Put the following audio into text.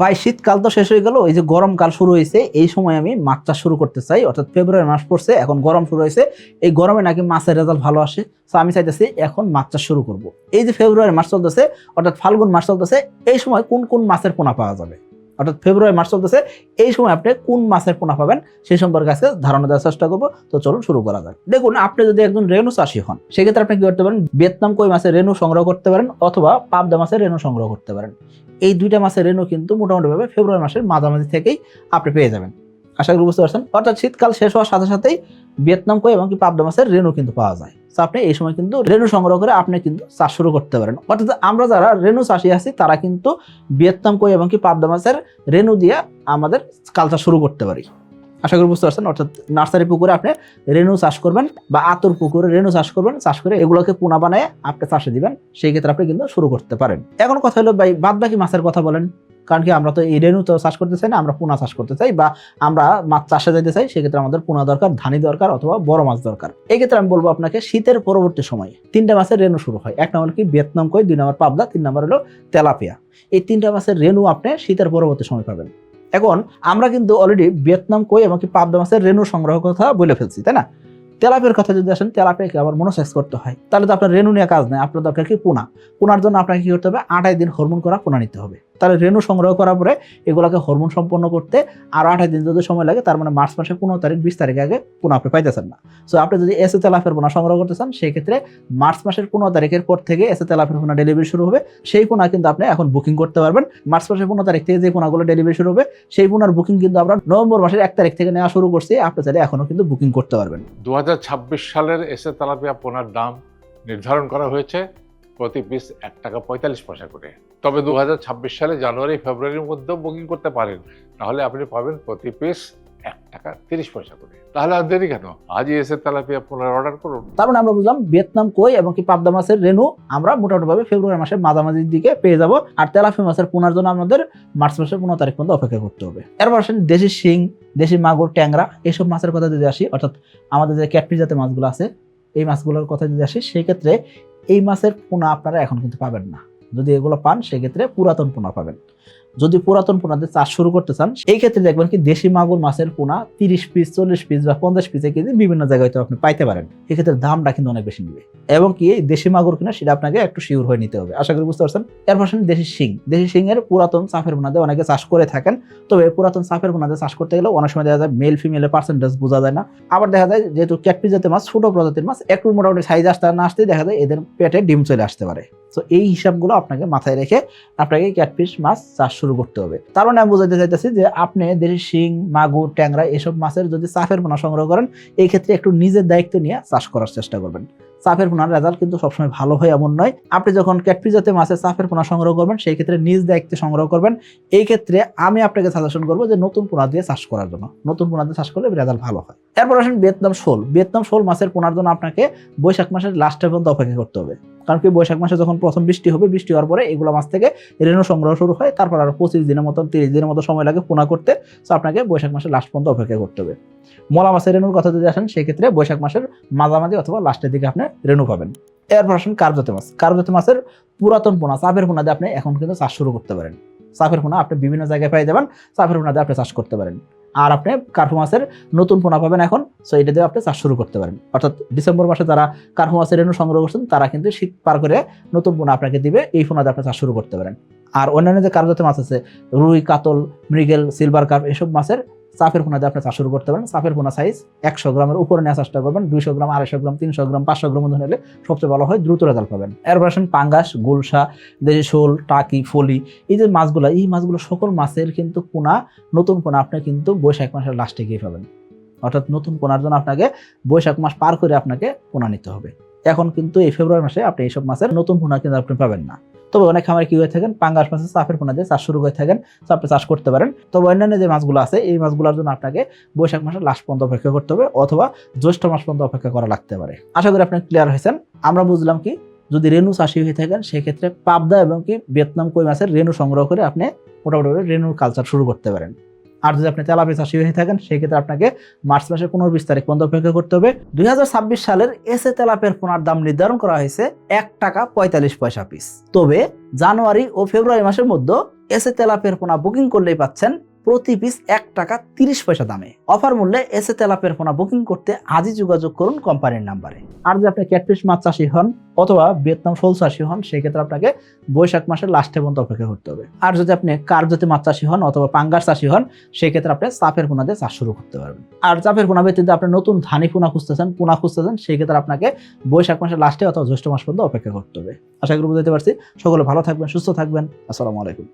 ভাই শীতকাল তো শেষ হয়ে গেল, এই যে গরমকাল শুরু হয়েছে, এই সময় আমি মাছ চাষ শুরু করতে চাই। অর্থাৎ ফেব্রুয়ারি মাস পড়ছে, এখন গরম শুরু হয়েছে, এই গরমে নাকি মাছের রেজাল্ট ভালো আসে। তো আমি চাইতেছি এখন মাছ চাষ শুরু করব। এই যে ফেব্রুয়ারি মাস চলতেছে, অর্থাৎ ফাল্গুন মাস চলতেছে, এই সময় কোন কোন মাছের পোনা পাওয়া যাবে, অর্থাৎ ফেব্রুয়ারি মাস চলতেছে, এই সময় আপনি কোন মাছের পোনা পাবেন সেই সম্পর্কে আজকে ধারণা দেওয়ার চেষ্টা করবো। তো চলুন শুরু করা যাক। দেখুন, আপনি যদি একজন রেনু চাষী হন, সেক্ষেত্রে আপনি কি করতে পারেন, ভিয়েতনাম কই মাছের রেনু সংগ্রহ করতে পারেন অথবা পাবদা মাছের রেনু সংগ্রহ করতে পারেন। এই দুইটা মাছের রেনু কিন্তু মোটামুটিভাবে ফেব্রুয়ারি মাসের মাঝামাঝি থেকেই আপনি পেয়ে যাবেন। আশা করি বুঝতে পারছেন। অর্থাৎ শীতকাল শেষ হওয়ার সাথে সাথেই ভিয়েতনাম কই এবং পাবদা মাছের রেনু কিন্তু পাওয়া যায়। তো আপনি এই সময় কিন্তু রেনু সংগ্রহ করে আপনি কিন্তু চাষ শুরু করতে পারেন। অর্থাৎ আমরা যারা রেনু চাষী আছি তারা কিন্তু ভিয়েতনাম কই এবং পাবদা মাছের রেনু দিয়ে আমাদের কালচার শুরু করতে পারি। আশা করি বুঝতে পারছেন। অর্থাৎ নার্সারি পুকুরে আপনি রেনু চাষ করবেন বা আতর পুকুরে রেনু চাষ করবেন, চাষ করে এগুলোকে পোনা বানায় আপনি চাষে দিবেন, সেই ক্ষেত্রে আপনি কিন্তু শুরু করতে পারেন। এখন কথা হলো ভাই, বাদ বাকি মাছের কথা বলেন। কারণ কি আমরা তো এই রেনু তো চাষ করতে চাই না, আমরা পোনা চাষ করতে চাই বা আমরা মাছ চাষে যেতে চাই, সেক্ষেত্রে আমাদের পোনা দরকার, ধানি দরকার অথবা বড় মাছ দরকার। এই ক্ষেত্রে আমি বলবো আপনাকে শীতের পরবর্তী সময়ে তিনটা মাছের রেনু শুরু হয়। এক নম্বর কি ভিয়েতনাম কই, দুই নম্বর পাবদা, তিন নম্বর হলো তেলাপিয়া। এই তিনটা মাছের রেনু আপনি শীতের পরবর্তী সময় পাবেন। এখন আমরা কিন্তু অলরেডি ভিয়েতনাম কই এবং পাবদা মাছের রেনু সংগ্রহ কথা বলে ফেলছি, তাই না? তেলাপিয়ার কথা যদি আসেন, তেলাপিয়াকে আবার মনোসেক্স করতে হয়, তাহলে তো আপনার রেনু নিয়ে কাজ নেই। আপনার দরকার কি পোনা। পোনার জন্য আপনাকে কি করতে হবে, 28 দিন হরমোন করা পোনা নিতে হবে। তাহলে রেনু সংগ্রহ করার পরে এগুলোকে হরমোন সম্পন্ন করতে আরো 28 দিন যদি সময় লাগে, তার মানে মার্চ মাসের 15 তারিখ 20 তারিখ আগে পোনা আপনি পাইতেছেন না। সো আপনি যদি এসে তেলাপিয়ার পোনা সংগ্রহ করতে চান, সেই ক্ষেত্রে মার্চ মাসের 15 তারিখের পর থেকে এসে তেলাপিয়ার পোনা ডেলিভারি শুরু হবে। সেই পোনা কিন্তু আপনি এখন বুকিং করতে পারবেন। মার্চ মাসের 15 তারিখ থেকে যে পোনাগুলো ডেলিভারি শুরু হবে, সেই পোনার বুকিং কিন্তু আমরা নভেম্বর মাসের 1 তারিখ থেকে নেওয়া শুরু করছি। আপনি চাইলে এখনো কিন্তু বুকিং করতে পারবেন। 2026 সালের এসে তেলাপিয়া পোনার দাম নির্ধারণ করা হয়েছে প্রতি পিস 1 টাকা 45 পয়সা করে। তবে 2026 সালে জানুয়ারি ফেব্রুয়ারির মধ্যেও বুকিং করতে পারেন, তাহলে আপনি পাবেন প্রতি পিস 1 টাকা 30 পয়সা করে। তাহলে আর দেরি কেন, আজই এসে তেলাপিয়া পোনার অর্ডার করুন। তার মানে আমরা বুঝলাম ভিয়েতনাম কই এবং পাবদা মাছের রেনু আমরা মোটামুটিভাবে ফেব্রুয়ারি মাসের মাঝামাঝির দিকে পেয়ে যাব। আর তেলাপিয়া মাছের পোনার জন্য আমাদের মার্চ মাসের 15 তারিখ পর্যন্ত অপেক্ষা করতে হবে। এরপর আসেন দেশি শিং, দেশি মাগুর, ট্যাংরা, এসব মাছের কথা যদি আসি, অর্থাৎ আমাদের যে ক্যাটফিশ জাতের মাছগুলো আছে, এই মাছগুলোর কথা যদি আসি, সেই ক্ষেত্রে এই মাছের পোনা আপনারা এখন কিন্তু পাবেন না। যদি এগুলো পান, সেক্ষেত্রে পুরাতন পোনা পাবেন। যদি পুরাতন পোনাতে চাষ শুরু করতে চান, এই ক্ষেত্রে দেখবেন কি দেশি মাগুর মাছের পোনা 30 পিস, 40 পিস বা 50 পিসে কেজি বিভিন্ন জায়গায় তো আপনি পাইতে পারেন। এক্ষেত্রে দামটা কিন্তু অনেক বেশি নেবে, এবং কি এই দেশি মাগুর কিনা সেটা আপনাকে একটু শিওর হয়ে নিতে হবে। আশা করি বুঝতে পারছেন। এরপর দেশি শিং, দেশি শিং এর পুরাতন চাপের পোনাতে অনেকে চাষ করে থাকেন। তবে পুরাতন চাপের পোনাতে চাষ করতে গেলে অনেক সময় দেখা যায় মেল ফিমেলের পার্সেন্টেজ বোঝা যায় না। আবার দেখা যায় যেহেতু ক্যাটফিশ জাতের মাছ, ছোট প্রজাতির মাছ, একটু মোটামুটি সাইজ আসতে না আসতেই দেখা যায় এদের পেটে ডিম চলে আসতে পারে। তো এই হিসাবগুলো আপনাকে মাথায় রেখে আপনাকে ক্যাটফিশ মাছ চাষ শুরু করতে হবে। তার মানে আমি বোঝাতে চাইতেছি যে আপনি দেশি শিং, মাগুর, ট্যাংরা এসব মাছের যদি চাপের পোনা সংগ্রহ করেন, এই ক্ষেত্রে একটু নিজের দায়িত্ব নিয়ে চাষ করার চেষ্টা করবেন। চাপের পোনার রেজাল্ট কিন্তু সবসময় ভালো হয় এমন নয়। আপনি যখন ক্যাটফিশ জাতীয় মাছের চাপের পোনা সংগ্রহ করবেন, সেই ক্ষেত্রে নিজ দায়িত্বে সংগ্রহ করবেন। এই ক্ষেত্রে আমি আপনাকে সাজেশন করবো যে নতুন পোনা দিয়ে চাষ করার জন্য। নতুন পোনা দিয়ে চাষ করলে রেজাল্ট ভালো হয়। এরপর আসেন ভিয়েতনাম শোল। ভিয়েতনাম শোল মাছের পোনার জন্য আপনাকে বৈশাখ মাসের লাস্টের পর্যন্ত অপেক্ষা করতে হবে। কারণ কি বৈশাখ মাসে যখন প্রথম বৃষ্টি হবে, বৃষ্টি হওয়ার পরে এগুলো মাছ থেকে রেণু সংগ্রহ শুরু হয়। তারপর আরো 25 দিনের মতো 30 দিনের মতো সময় লাগে পোনা করতে। তো আপনাকে বৈশাখ মাসের লাস্ট পর্যন্ত অপেক্ষা করতে হবে। মলা মাছের রেণুর কথা যদি আসেন, সেই ক্ষেত্রে বৈশাখ মাসের মাঝামাঝি অথবা লাস্টের দিকে আপনি রেণু পাবেন। এরপর আসেন কার্পজাতীয় মাছ। কার্পজাতীয় মাছের পুরাতন পোনা, চাপের পোনা দিয়ে আপনি এখন কিন্তু চাষ শুরু করতে পারেন। চাপের পোনা আপনি বিভিন্ন জায়গায় পেয়ে যাবেন, চাপের পোনা দিয়ে আপনি চাষ করতে পারেন। আর আপনি কার্পু মাছের নতুন পোনা পাবেন এখন, সো এটা দিয়ে আপনি চাষ শুরু করতে পারেন। অর্থাৎ ডিসেম্বর মাসে যারা কার্পু মাছের রেণু সংগ্রহ করছেন, তারা কিন্তু শীত পার করে নতুন পোনা আপনাকে দিবে, এই পোনা দিয়ে আপনি চাষ শুরু করতে পারেন। আর অন্যান্য যে কার্পজাতীয় মাছ আছে, রুই, কাতল, মৃগেল, সিলভার কার্প, এসব মাছের চাপের পোনা দিয়ে আপনি চাষ শুরু করতে পারেন। চাপের পোনা সাইজ 100 গ্রামের উপরে নেওয়ার চেষ্টা করবেন। 200 গ্রাম, 250 গ্রাম, 300 গ্রাম, 500 গ্রাম মধ্যে নিলে সবচেয়ে ভালো হয়, দ্রুত রেজাল্ট পাবেন। এরপর আসেন পাঙ্গাস, গুলশা, দেশি শোল, টাকি, ফলি, এই যে মাছগুলো, এই মাছগুলো সকল মাছের কিন্তু পোনা, নতুন পোনা আপনি কিন্তু বৈশাখ মাসের লাস্টে গিয়ে পাবেন। অর্থাৎ নতুন পোনার জন্য আপনাকে বৈশাখ মাস পার করে আপনাকে পোনা নিতে হবে। এখন কিন্তু এই ফেব্রুয়ারি মাসে আপনি এইসব মাছের নতুন পোনা কিন্তু আপনি পাবেন না। তবে অনেক খামারে কি হয়ে থাকেন, পাঙ্গাস মাছের চাপের পোনা দিয়ে চাষ শুরু করে থাকেন, আপনি চাষ করতে পারেন। তবে অন্যান্য যে মাছগুলো আছে, এই মাছগুলোর জন্য আপনাকে বৈশাখ মাসের লাস্ট পর্যন্ত অপেক্ষা করতে হবে, অথবা জ্যৈষ্ঠ মাস পর্যন্ত অপেক্ষা করা লাগতে পারে। আশা করি আপনি ক্লিয়ার হয়েছেন। আমরা বুঝলাম কি, যদি রেণু চাষি হয়ে থাকেন, সেক্ষেত্রে পাবদা এবং ভিয়েতনাম কই মাছের রেণু সংগ্রহ করে আপনি মোটামুটি রেণুর কালচার শুরু করতে পারেন। আর যদি আপনি তেলাপিয়া চাষি হয়ে থাকেন সেক্ষেত্রে আপনাকে মার্চ মাসের 15-20 তারিখ পর্যন্ত অপেক্ষা করতে হবে। 2026 সালের এসএ তেলাপিয়ার পোনার দাম নির্ধারণ করা হয়েছে 1 টাকা 45 পয়সা পিস। তবে জানুয়ারি ও ফেব্রুয়ারি মাসের মধ্যে এসএ তেলাপিয়ার পোনা বুকিং করলেই পাচ্ছেন প্রতি পিস 1 টাকা 30 পয়সা দামে। অফার মূল্যে এসএ তেলাপিয়ার পোনা বুকিং করতে আজই যোগাযোগ করুন কোম্পানির নাম্বারে। আর যদি আপনি ক্যাটফিশ মাছ চাষি হন অথবা ভিয়েতনাম শোল চাষি হন সেক্ষেত্রে আপনাকে বৈশাখ মাসের লাস্টে পর্যন্ত অপেক্ষা করতে হবে। আর যদি আপনি কার্পজাতীয় মাছ চাষি হন অথবা পাঙ্গাস চাষি হন সেক্ষেত্রে আপনি চাপের পোনা দিয়ে চাষ শুরু করতে পারবেন। আর চাপের পোনা ব্যতীত আপনি নতুন ধানি পোনা খুঁজতেছেন সেক্ষেত্রে আপনাকে বৈশাখ মাসের লাস্টে অথবা জ্যৈষ্ঠ মাস পর্যন্ত অপেক্ষা করতে হবে। আশা করি বুঝতে পারছি। সকলে ভালো থাকবেন, সুস্থ থাকবেন। আসসালামু আলাইকুম।